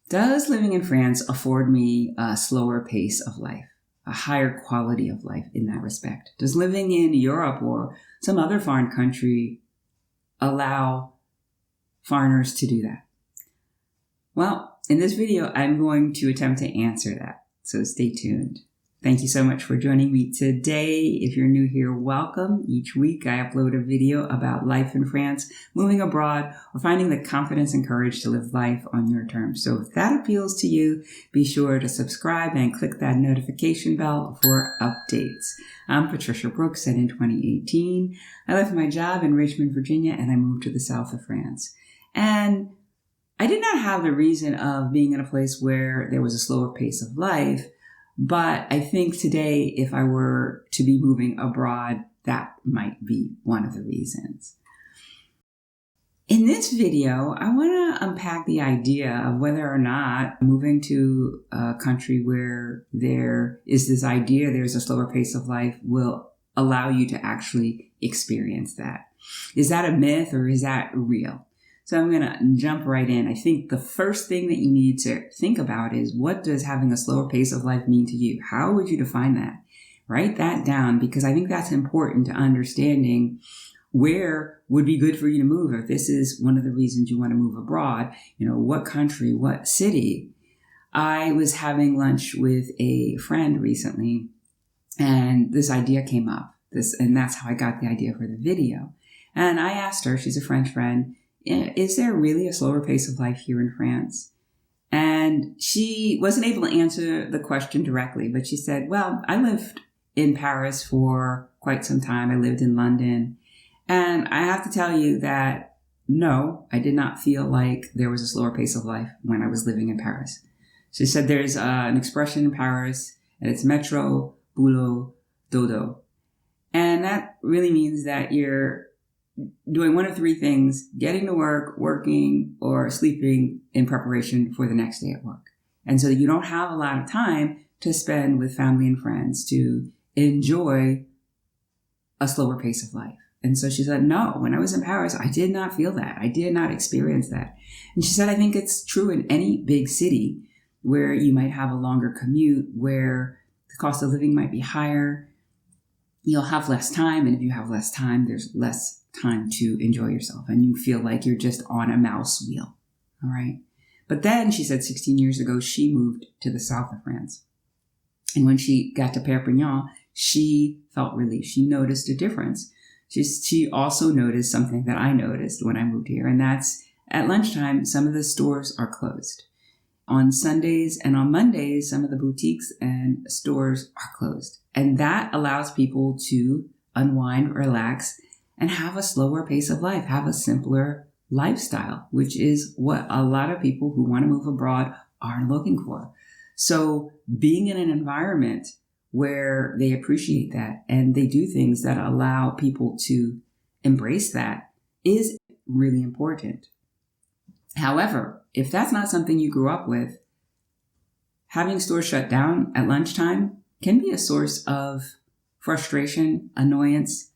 Does living in France afford me a slower pace of life, a higher quality of life in that respect? Does living in Europe or some other foreign country allow foreigners to do that? Well, in this video, I'm going to attempt to answer that. So stay tuned. Thank you so much for joining me today. If you're new here, welcome. Each week I upload a video about life in France, moving abroad, or finding the confidence and courage to live life on your terms. So if that appeals to you, be sure to subscribe and click that notification bell for updates. I'm Patricia Brooks, and in 2018, I left my job in Richmond, Virginia, and I moved to the south of France. And I did not have the reason of being in a place where there was a slower pace of life. But I think today, if I were to be moving abroad, that might be one of the reasons. In this video, I want to unpack the idea of whether or not moving to a country where there is this idea there's a slower pace of life will allow you to actually experience that. Is that a myth or is that real? So I'm going to jump right in. I think the first thing that you need to think about is, what does having a slower pace of life mean to you? How would you define that? Write that down, because I think that's important to understanding where would be good for you to move. If this is one of the reasons you want to move abroad, what country, what city. I was having lunch with a friend recently, and this idea came up. And that's how I got the idea for the video. And I asked her, she's a French friend, is there really a slower pace of life here in France? And she wasn't able to answer the question directly, but she said, well, I lived in Paris for quite some time. I lived in London. And I have to tell you that, no, I did not feel like there was a slower pace of life when I was living in Paris. She said there's an expression in Paris, and it's métro, boulot, dodo. And that really means that you're doing one of three things: getting to work, working, or sleeping in preparation for the next day at work. And so you don't have a lot of time to spend with family and friends to enjoy a slower pace of life. And so she said, no, when I was in Paris, I did not feel that. I did not experience that. And she said, I think it's true in any big city where you might have a longer commute, where the cost of living might be higher. You'll have less time. And if you have less time, there's less time to enjoy yourself, and you feel like you're just on a mouse wheel. All right. But then she said 16 years ago, she moved to the south of France. And when she got to Perpignan, she felt relief. She noticed a difference. She also noticed something that I noticed when I moved here, and that's at lunchtime, some of the stores are closed. On Sundays and on Mondays, some of the boutiques and stores are closed. And that allows people to unwind, relax, and have a slower pace of life, have a simpler lifestyle, which is what a lot of people who want to move abroad are looking for. So being in an environment where they appreciate that and they do things that allow people to embrace that is really important. However, if that's not something you grew up with, having stores shut down at lunchtime can be a source of frustration, annoyance,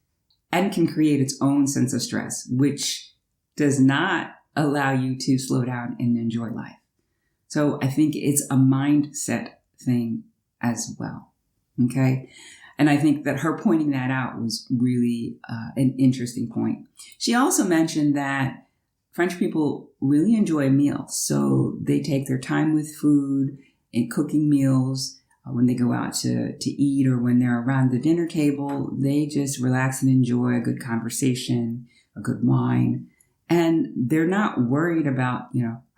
and can create its own sense of stress, which does not allow you to slow down and enjoy life. So I think it's a mindset thing as well. Okay. And I think that her pointing that out was really an interesting point. She also mentioned that French people really enjoy meals. So they take their time with food and cooking meals. When they go out to eat, or when they're around the dinner table, they just relax and enjoy a good conversation, a good wine. And they're not worried about,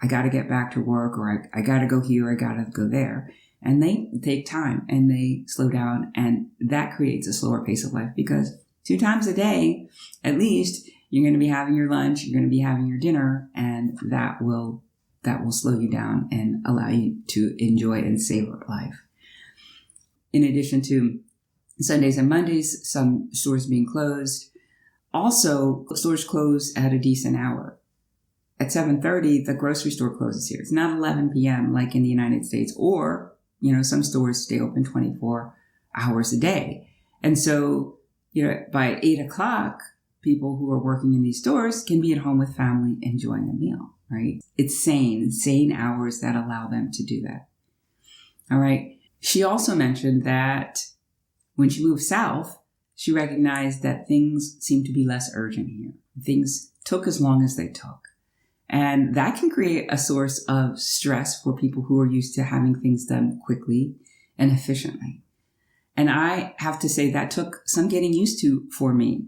I got to get back to work, or I got to go here, I got to go there. And they take time and they slow down, and that creates a slower pace of life, because 2 times a day, at least, you're going to be having your lunch, you're going to be having your dinner, and that will slow you down and allow you to enjoy and savor life. In addition to Sundays and Mondays, some stores being closed. Also, stores close at a decent hour. At 7:30, the grocery store closes here. It's not 11 p.m. like in the United States, or, some stores stay open 24 hours a day. And so, by 8 o'clock, people who are working in these stores can be at home with family enjoying a meal. right? It's sane hours that allow them to do that. All right. She also mentioned that when she moved south, she recognized that things seemed to be less urgent here. Things took as long as they took. And that can create a source of stress for people who are used to having things done quickly and efficiently. And I have to say that took some getting used to for me,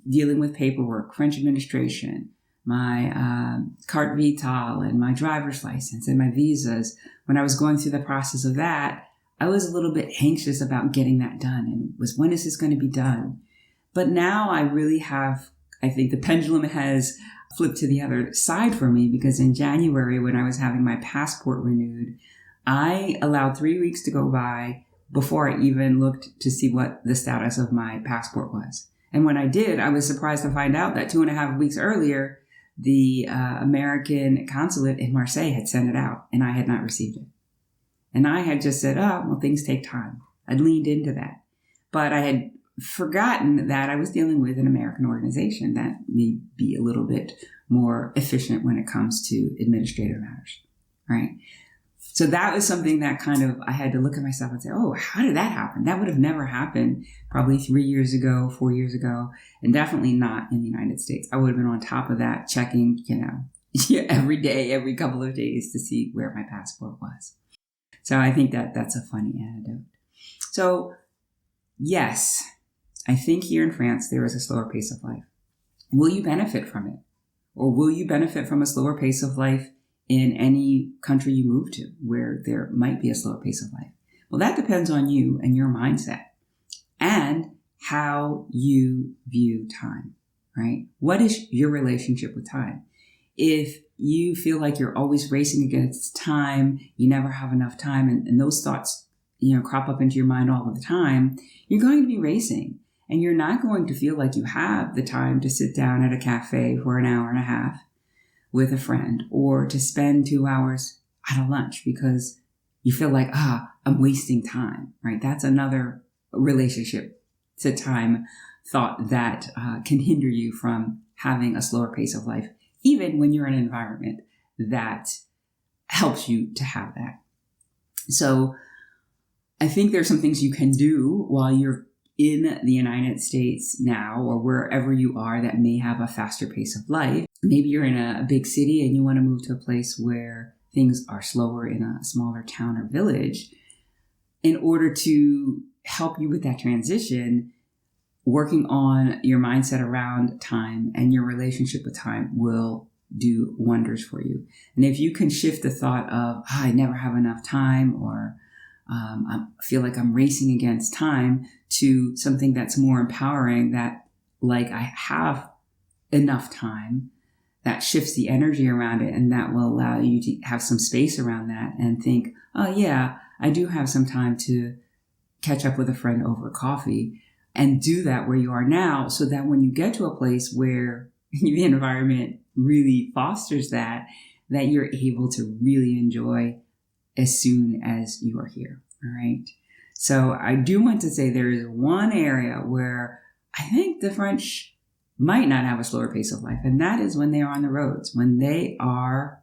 dealing with paperwork, French administration, my carte vitale and my driver's license and my visas. When I was going through the process of that, I was a little bit anxious about getting that done and when is this going to be done? But now I really have, I think the pendulum has flipped to the other side for me, because in January, when I was having my passport renewed, I allowed 3 weeks to go by before I even looked to see what the status of my passport was. And when I did, I was surprised to find out that 2.5 weeks earlier, the American consulate in Marseille had sent it out and I had not received it. And I had just said, oh, well, things take time. I'd leaned into that. But I had forgotten that I was dealing with an American organization that may be a little bit more efficient when it comes to administrative matters, right? So that was something that kind of, I had to look at myself and say, oh, how did that happen? That would have never happened probably 3 years ago, 4 years ago, and definitely not in the United States. I would have been on top of that, checking, every day, every couple of days to see where my passport was. So I think that that's a funny anecdote. So yes, I think here in France, there is a slower pace of life. Will you benefit from it? Or will you benefit from a slower pace of life in any country you move to where there might be a slower pace of life? Well, that depends on you and your mindset and how you view time, right? What is your relationship with time? If you feel like you're always racing against time, you never have enough time, and those thoughts, crop up into your mind all of the time, you're going to be racing. And you're not going to feel like you have the time to sit down at a cafe for an hour and a half with a friend, or to spend 2 hours at a lunch because you feel like, I'm wasting time, right? That's another relationship to time thought that can hinder you from having a slower pace of life, even when you're in an environment that helps you to have that. So I think there's some things you can do while you're in the United States now, or wherever you are that may have a faster pace of life. Maybe you're in a big city and you want to move to a place where things are slower in a smaller town or village. In order to help you with that transition, working on your mindset around time and your relationship with time will do wonders for you. And if you can shift the thought of, I never have enough time, or I feel like I'm racing against time, to something that's more empowering, that like I have enough time, that shifts the energy around it, and that will allow you to have some space around that and think, oh yeah, I do have some time to catch up with a friend over coffee, and do that where you are now, so that when you get to a place where the environment really fosters that you're able to really enjoy as soon as you are here. All right. So I do want to say there is one area where I think the French might not have a slower pace of life, and that is when they are on the roads, when they are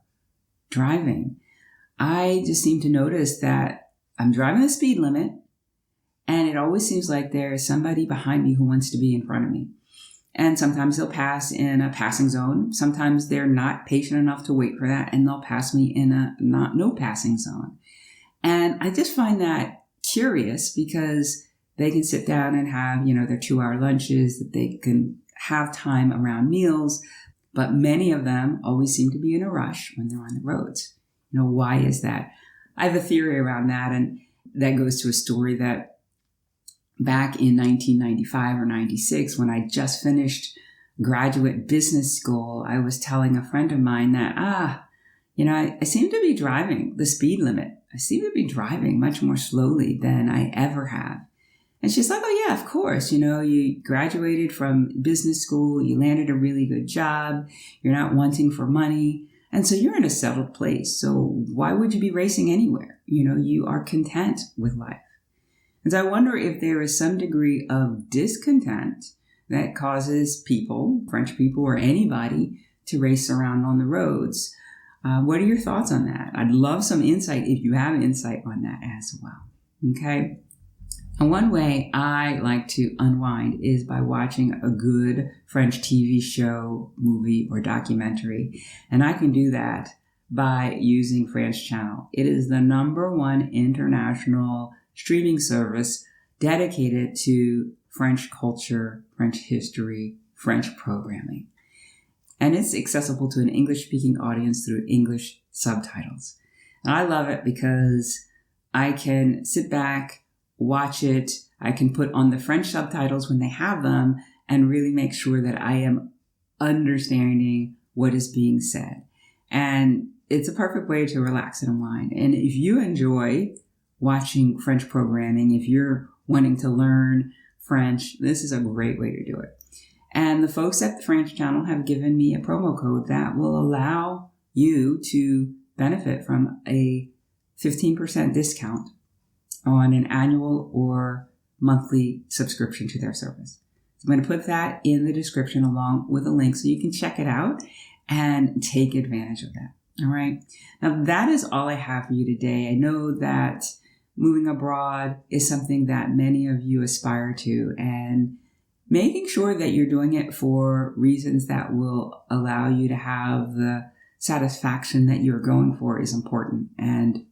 driving. I just seem to notice that I'm driving the speed limit, and it always seems like there is somebody behind me who wants to be in front of me. And sometimes they'll pass in a passing zone. Sometimes they're not patient enough to wait for that, and they'll pass me in a no passing zone. And I just find that curious, because they can sit down and have, their 2-hour lunches, that they can have time around meals, but many of them always seem to be in a rush when they're on the roads. Why is that? I have a theory around that, and that goes to a story that back in 1995 or 96, when I just finished graduate business school, I was telling a friend of mine that, I seem to be driving the speed limit. I seem to be driving much more slowly than I ever have. And she's like, oh yeah, of course. You graduated from business school, you landed a really good job, you're not wanting for money. And so you're in a settled place. So why would you be racing anywhere? You are content with life. And so I wonder if there is some degree of discontent that causes people, French people or anybody, to race around on the roads. What are your thoughts on that? I'd love some insight if you have insight on that as well. Okay. And one way I like to unwind is by watching a good French TV show, movie, or documentary. And I can do that by using French Channel. It is the #1 international streaming service dedicated to French culture, French history, French programming. And it's accessible to an English-speaking audience through English subtitles. And I love it because I can sit back, watch it. I can put on the French subtitles when they have them and really make sure that I am understanding what is being said. And it's a perfect way to relax and unwind. And if you enjoy watching French programming, if you're wanting to learn French, this is a great way to do it. And the folks at the French Channel have given me a promo code that will allow you to benefit from a 15% discount on an annual or monthly subscription to their service. So I'm going to put that in the description along with a link so you can check it out and take advantage of that. All right. Now that is all I have for you today. I know that moving abroad is something that many of you aspire to, and making sure that you're doing it for reasons that will allow you to have the satisfaction that you're going for is important. And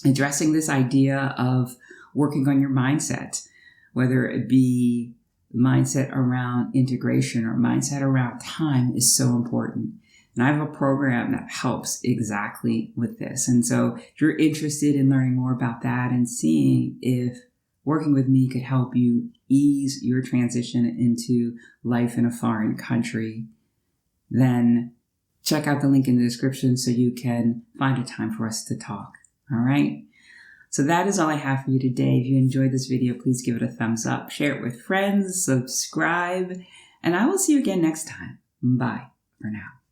addressing this idea of working on your mindset, whether it be mindset around integration or mindset around time, is so important. And I have a program that helps exactly with this. And so if you're interested in learning more about that and seeing if working with me could help you ease your transition into life in a foreign country, then check out the link in the description so you can find a time for us to talk. All right. So that is all I have for you today. If you enjoyed this video, please give it a thumbs up, share it with friends, subscribe, and I will see you again next time. Bye for now.